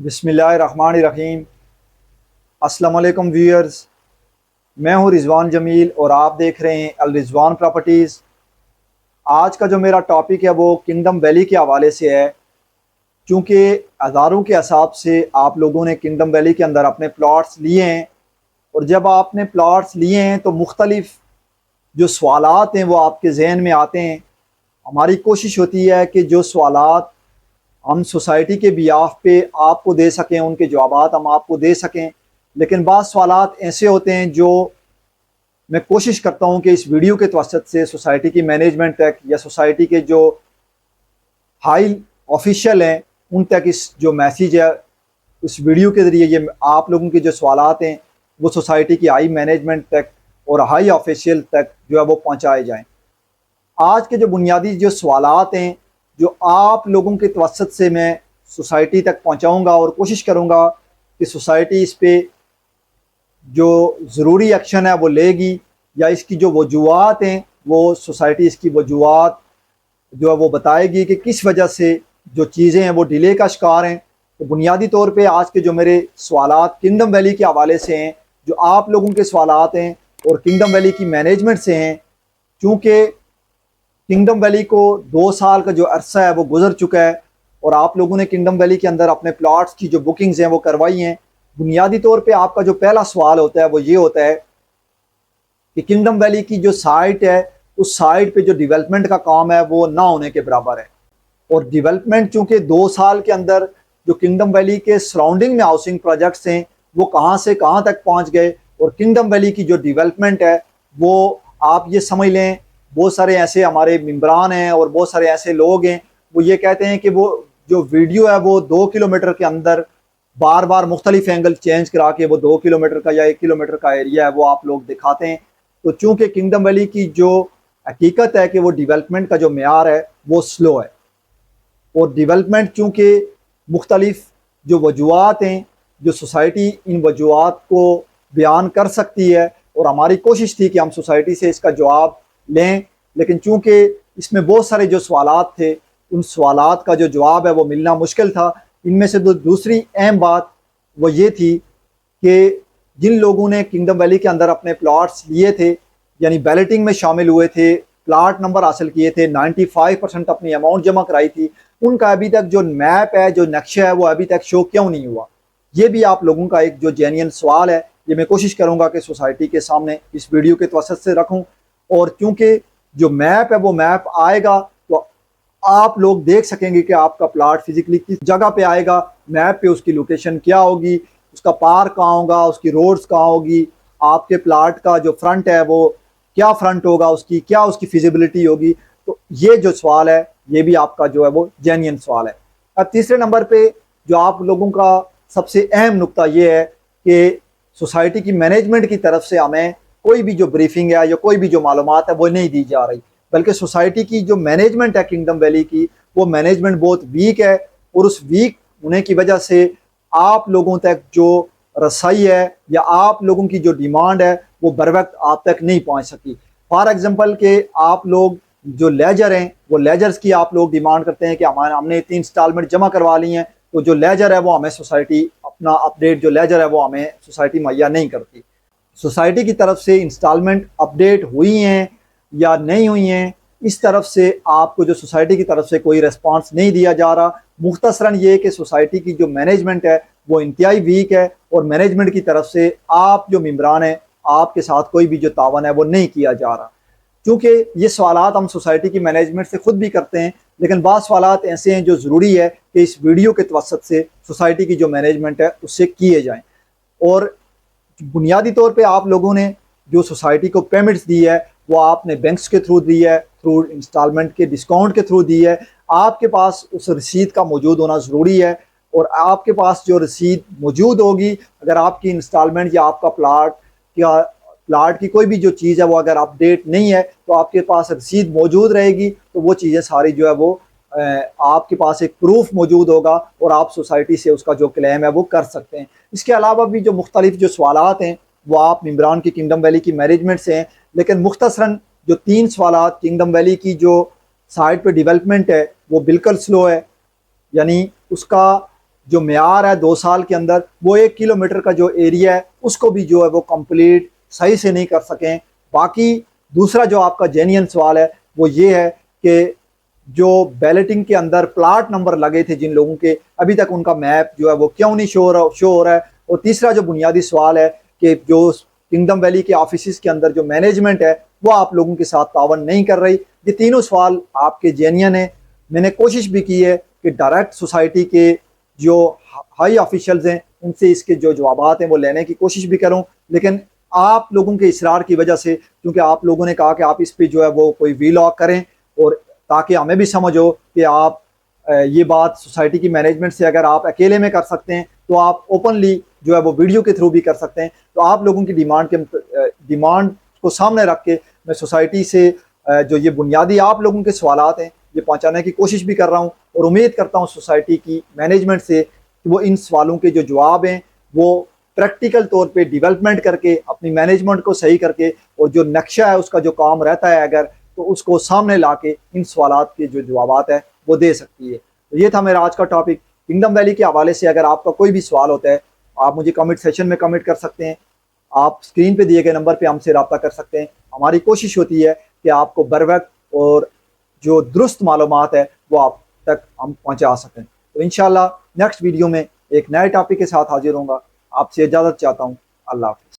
बिस्मिल्लाहिर्रहमानिर्रहीम। अस्सलाम वालेकुम व्यूअर्स, मैं हूं रिजवान जमील और आप देख रहे हैं अल रिजवान प्रॉपर्टीज़। आज का जो मेरा टॉपिक है वो किंगडम वैली के हवाले से है। क्योंकि हज़ारों के हिसाब से आप लोगों ने किंगडम वैली के अंदर अपने प्लॉट्स लिए हैं, और जब आपने प्लॉट्स लिए हैं तो मुख्तलिफ जो सवालात हैं वो आपके जहन में आते हैं। हमारी कोशिश होती है कि जो सवालात हम सोसाइटी के बिहाफ पे आपको दे सकें, उनके जवाबात हम आपको दे सकें। लेकिन बाज़ सवालात ऐसे होते हैं जो मैं कोशिश करता हूं कि इस वीडियो के तवसत से सोसाइटी की मैनेजमेंट तक या सोसाइटी के जो हाई ऑफिशियल हैं उन तक इस जो मैसेज है इस वीडियो के ज़रिए ये आप लोगों के जो सवालात हैं वो सोसाइटी की हाई मैनेजमेंट तक और हाई ऑफिशियल तक जो है वो पहुँचाए जाएँ। आज के जो बुनियादी जो सवालात हैं जो आप लोगों के तवसत से मैं सोसाइटी तक पहुंचाऊंगा और कोशिश करूंगा कि सोसाइटी इस पे जो ज़रूरी एक्शन है वो लेगी, या इसकी जो वजूहात हैं वो सोसाइटी इसकी वजूहात जो है वो बताएगी कि किस वजह से जो चीज़ें हैं वो डिले का शिकार हैं। तो बुनियादी तौर पे आज के जो मेरे सवालात किंगडम वैली के हवाले से हैं, जो आप लोगों के सवालात हैं और किंगडम वैली की मैनेजमेंट से हैं। चूँकि किंगडम वैली को 2 साल का जो अरसा है वो गुजर चुका है और आप लोगों ने किंगडम वैली के अंदर अपने प्लॉट्स की जो बुकिंग्स हैं वो करवाई हैं। बुनियादी तौर पे आपका जो पहला सवाल होता है वो ये होता है कि किंगडम वैली की जो साइट है उस साइट पे जो डेवलपमेंट का काम है वो ना होने के बराबर है। और डेवलपमेंट चूँकि 2 साल के अंदर जो किंगडम वैली के सराउंडिंग में हाउसिंग प्रोजेक्ट्स हैं वो कहाँ से कहाँ तक पहुँच गए, और किंगडम वैली की जो डेवलपमेंट है वो आप ये समझ लें बहुत सारे ऐसे हमारे मेंबरान हैं और बहुत सारे ऐसे लोग हैं वो ये कहते हैं कि वो जो वीडियो है वो 2 किलोमीटर के अंदर बार बार मुख्तलिफ एंगल चेंज करा के वो 2 किलोमीटर का या 1 किलोमीटर का एरिया है वो आप लोग दिखाते हैं। तो चूँकि किंगडम वैली की जो हकीकत है कि वो डेवलपमेंट का जो मेयार है वो स्लो है, और डेवलपमेंट चूँकि मुख्तलिफ जो वजूहात हैं जो सोसाइटी इन वजूहात को बयान कर सकती है, और हमारी कोशिश थी कि हम सोसाइटी से इसका जवाब लें। लेकिन चूँकि इसमें बहुत सारे जो सवालात थे उन सवालात का जो जवाब है वो मिलना मुश्किल था। इनमें से दूसरी अहम बात वो ये थी कि जिन लोगों ने किंगडम वैली के अंदर अपने प्लॉट्स लिए थे यानी बैलेटिंग में शामिल हुए थे, प्लाट नंबर हासिल किए थे, 95% अपनी अमाउंट जमा कराई थी, उनका अभी तक जो मैप है जो नक्शा है वो अभी तक शो क्यों नहीं हुआ। ये भी आप लोगों का एक जो जेन्युइन सवाल है, ये मैं कोशिश करूँगा कि सोसाइटी के सामने इस वीडियो के तवसत से रखूँ। और क्योंकि जो मैप है वो मैप आएगा तो आप लोग देख सकेंगे कि आपका प्लाट फिजिकली किस जगह पे आएगा, मैप पे उसकी लोकेशन क्या होगी, उसका पार्क कहाँ होगा, उसकी रोड्स कहाँ होगी, आपके प्लाट का जो फ्रंट है वो क्या फ्रंट होगा, उसकी क्या उसकी फिजिबिलिटी होगी। तो ये जो सवाल है ये भी आपका जो है वो जेन्युइन सवाल है। अब तीसरे नंबर पे जो आप लोगों का सबसे अहम नुक्ता ये है कि सोसाइटी की मैनेजमेंट की तरफ से हमें कोई भी जो ब्रीफिंग है या कोई भी जो मालूमात है वो नहीं दी जा रही, बल्कि सोसाइटी की जो मैनेजमेंट है किंगडम वैली की वो मैनेजमेंट बहुत वीक है, और उस वीक होने की वजह से आप लोगों तक जो रसाई है या आप लोगों की जो डिमांड है वो बर वक्त आप तक नहीं पहुंच सकी। फॉर एग्जांपल के आप लोग जो लेजर हैं वो लेजर्स की आप लोग डिमांड करते हैं कि हमने 3 इंस्टॉलमेंट जमा करवा ली हैं, तो जो लेजर है वो हमें सोसाइटी अपना अपडेट जो लेजर है वो हमें सोसाइटी मुहैया नहीं करती। सोसाइटी की तरफ से इंस्टॉलमेंट अपडेट हुई हैं या नहीं हुई हैं, इस तरफ से आपको जो सोसाइटी की तरफ से कोई रिस्पांस नहीं दिया जा रहा। मुख्तसरन ये कि सोसाइटी की जो मैनेजमेंट है वो इंतहाई वीक है, और मैनेजमेंट की तरफ से आप जो मेंबरान हैं आपके साथ कोई भी जो तावन है वो नहीं किया जा रहा। क्योंकि ये सवालात हम सोसाइटी की मैनेजमेंट से ख़ुद भी करते हैं, लेकिन बाज़ सवालात ऐसे हैं जो ज़रूरी है कि इस वीडियो के तवसत से सोसाइटी की जो मैनेजमेंट है उससे किए जाएँ। और बुनियादी तौर पे आप लोगों ने जो सोसाइटी को पेमेंट्स दी है वो आपने बैंक्स के थ्रू दी है, थ्रू इंस्टॉलमेंट के डिस्काउंट के थ्रू दी है। आपके पास उस रसीद का मौजूद होना ज़रूरी है, और आपके पास जो रसीद मौजूद होगी, अगर आपकी इंस्टॉलमेंट या आपका प्लाट की कोई भी जो चीज़ है वो अगर अपडेट नहीं है तो आपके पास रसीद मौजूद रहेगी, तो वो चीज़ें सारी जो है वो आपके पास एक प्रूफ मौजूद होगा और आप सोसाइटी से उसका जो क्लेम है वो कर सकते हैं। इसके अलावा भी जो मुख्तलिफ जो सवालात हैं वो आप मेंबरान की किंगडम वैली की मैनेजमेंट से हैं, लेकिन मुख्तसरन जो 3 सवालात किंगडम वैली की जो साइट पे डेवलपमेंट है वो बिल्कुल स्लो है, यानी उसका जो मेयार है 2 साल के अंदर, वो 1 किलोमीटर का जो एरिया है उसको भी जो है वो कंप्लीट सही से नहीं कर सकें। बाकी दूसरा जो आपका जेन्युइन सवाल है वो ये है कि जो बैलेटिंग के अंदर प्लाट नंबर लगे थे जिन लोगों के, अभी तक उनका मैप जो है वो क्यों नहीं शो हो रहा है। और तीसरा जो बुनियादी सवाल है कि जो किंगडम वैली के ऑफिस के अंदर जो मैनेजमेंट है वो आप लोगों के साथ तावन नहीं कर रही। ये तीनों सवाल आपके जेन्युइन है। मैंने कोशिश भी की है कि डायरेक्ट सोसाइटी के जो हाई ऑफिशियल्स हैं उनसे इसके जो जवाब हैं वो लेने की कोशिश भी करूं, लेकिन आप लोगों के इसरार की वजह से, क्योंकि आप लोगों ने कहा कि आप इस पे जो है वो कोई वीलॉग करें और ताकि हमें भी समझ हो कि आप ये बात सोसाइटी की मैनेजमेंट से अगर आप अकेले में कर सकते हैं तो आप ओपनली जो है वो वीडियो के थ्रू भी कर सकते हैं। तो आप लोगों की डिमांड को सामने रख के मैं सोसाइटी से जो ये बुनियादी आप लोगों के सवालात हैं ये पहुंचाने की कोशिश भी कर रहा हूं और उम्मीद करता हूं सोसाइटी की मैनेजमेंट से कि वो इन सवालों के जो जवाब हैं वो प्रैक्टिकल तौर पे डेवलपमेंट करके अपनी मैनेजमेंट को सही करके और जो नक्शा है उसका जो काम रहता है अगर, तो उसको सामने ला के इन सवालात के जो जवाब है वो दे सकती है। तो ये था मेरा आज का टॉपिक किंगडम वैली के हवाले से। अगर आपका कोई भी सवाल होता है आप मुझे कमेंट सेशन में कमेंट कर सकते हैं, आप स्क्रीन पे दिए गए नंबर पे हमसे रब्ता कर सकते हैं। हमारी कोशिश होती है कि आपको बर वक्त और जो दुरुस्त मालूमात है वो आप तक हम पहुंचा सकें। तो इंशाल्लाह नेक्स्ट वीडियो में एक नए टॉपिक के साथ हाजिर होऊंगा। आपसे इजाज़त चाहता हूँ। अल्लाह हाफ़िज़।